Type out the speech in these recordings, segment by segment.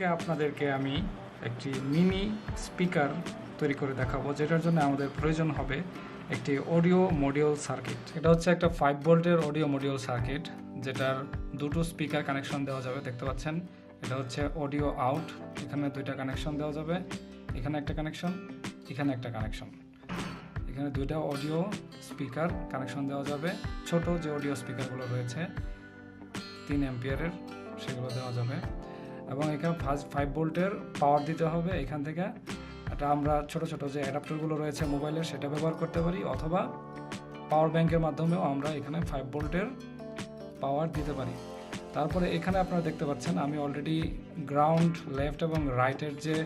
আজকে আপনাদেরকে আমি একটি মিনি স্পিকার তৈরি করে দেখাবো, যেটার জন্য আমাদের প্রয়োজন হবে একটি অডিও মডিউল সার্কিট। এটা হচ্ছে একটা 5 ভোল্টের অডিও মডিউল সার্কিট, যেটার দুটো স্পিকার কানেকশন দেওয়া যাবে। দেখতে পাচ্ছেন, এটা হচ্ছে অডিও আউট। এখানে দুইটা কানেকশন দেওয়া যাবে, এখানে একটা কানেকশন, এখানে একটা কানেকশন। এখানে দুইটা অডিও স্পিকার কানেকশন দেওয়া যাবে। ছোট যে অডিও স্পিকারগুলো রয়েছে 3 অ্যাম্পিয়ারের, সেগুলো দেওয়া যাবে। এবং এখানে 5 ভোল্টের পাওয়ার দিতে হবে। এখান থেকে এটা আমরা ছোট ছোট যে অ্যাডাপ্টারগুলো রয়েছে মোবাইলের, সেটা ব্যবহার করতে পারি, অথবা পাওয়ার ব্যাংকের মাধ্যমেও আমরা এখানে 5 ভোল্টের পাওয়ার দিতে পারি। তারপরে এখানে আপনারা দেখতে পাচ্ছেন আমি অলরেডি গ্রাউন্ড, লেফট এবং রাইটের যে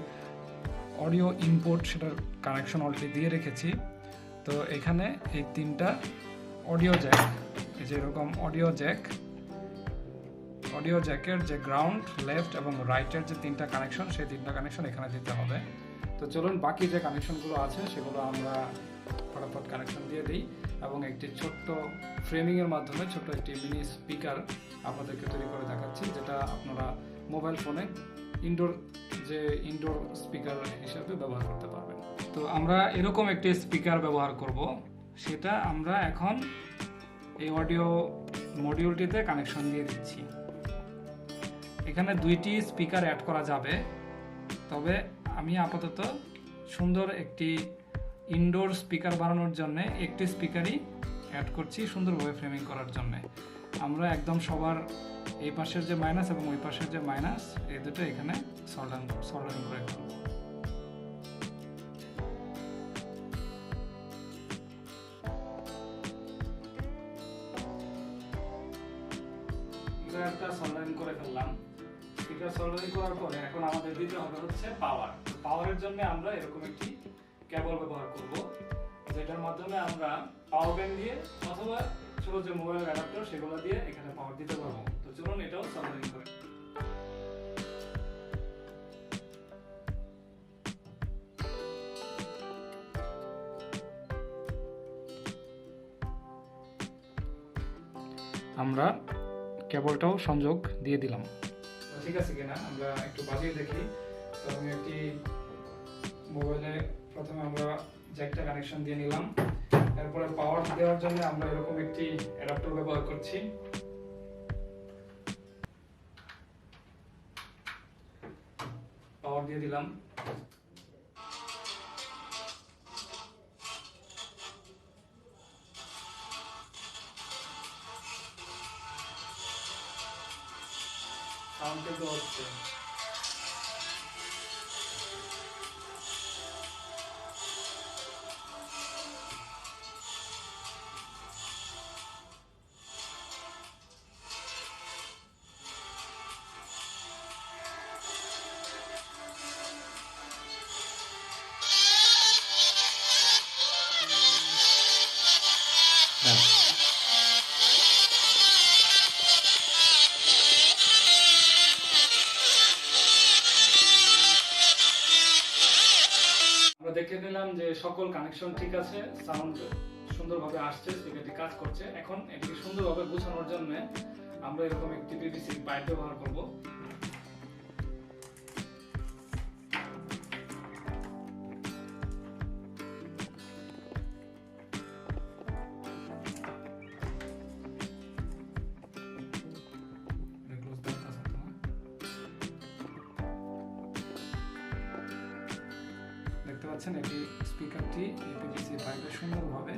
অডিও ইনপুট, সেটার কানেকশন অলরেডি দিয়ে রেখেছি। তো এখানে এই 3টা অডিও জ্যাক, এই যে এরকম অডিও জ্যাকের যে গ্রাউন্ড, লেফট এবং রাইটের যে 3টা কানেকশন, সেই 3টা কানেকশন এখানে দিতে হবে। তো চলুন বাকি যে কানেকশনগুলো আছে সেগুলো আমরা ফটাফট কানেকশন দিয়ে দিই এবং একটি ছোট্ট ফ্রেমিংয়ের মাধ্যমে ছোট্ট একটি মিনি স্পিকার আপনাদেরকে তৈরি করে দেখাচ্ছি, যেটা আপনারা মোবাইল ফোনে ইনডোর স্পিকার হিসেবে ব্যবহার করতে পারবেন। তো আমরা এরকম একটি স্পিকার ব্যবহার করব, সেটা আমরা এখন এই অডিও মডিউলটিতে কানেকশন দিয়ে দিচ্ছি। এখানে 2টি স্পিকার অ্যাড করা যাবে, তবে আমি আপাতত সুন্দর একটি ইনডোর স্পিকার বানানোর জন্য একটি স্পিকারই অ্যাড করছি, সুন্দরভাবে ফ্রেমিং করার জন্য। আমরা একদম সবার এই পাশের যে মাইনাস এবং ওই পাশের যে মাইনাস, এই দুটো এখানে সল্ডারিং করে ফেলব। একটা সল্ডারিং করে ফেললাম। স্পিকার সল্ডারিং করার পরে এখন আমাদের দিতে হবে হচ্ছে পাওয়ার। পাওয়ারের জন্য আমরা এরকম একটি কেবল ব্যবহার করব, যেটার মাধ্যমে আমরা পাওয়ার ব্যাংক দিয়ে অথবা ছোট যে মোবাইল অ্যাডাপ্টার, সেগুলো দিয়ে এখানে পাওয়ার দিতে পারবো। তো চলুন এটাও সল্ডারিং করে। আমরা কেবলটাও সংযোগ দিয়ে দিলাম। ঠিক আছে কিনা আমরা একটু বাজিয়ে দেখি। তো আমি একটি মোবাইলে প্রথমে আমরা জ্যাকটা কানেকশন দিয়ে নিলাম। এরপরে পাওয়ার দেওয়ার জন্য আমরা এরকম একটি অ্যাডাপ্টার ব্যবহার করছি। পাওয়ার দিয়ে দিলাম। সাউন্ড কিন্তু হচ্ছে। দেখে নিলাম যে সকল কানেকশন ঠিক আছে, সাউন্ড সুন্দরভাবে আসছে, স্পিকারটি কাজ করছে। এখন এটিকে সুন্দরভাবে গুছানোর জন্য আমরা এরকম একটি পিভিসি পাইপ ব্যবহার করব। দেখতে পাচ্ছেন এটি স্পিকারটি এই পিভিসি পাইপে সুন্দরভাবে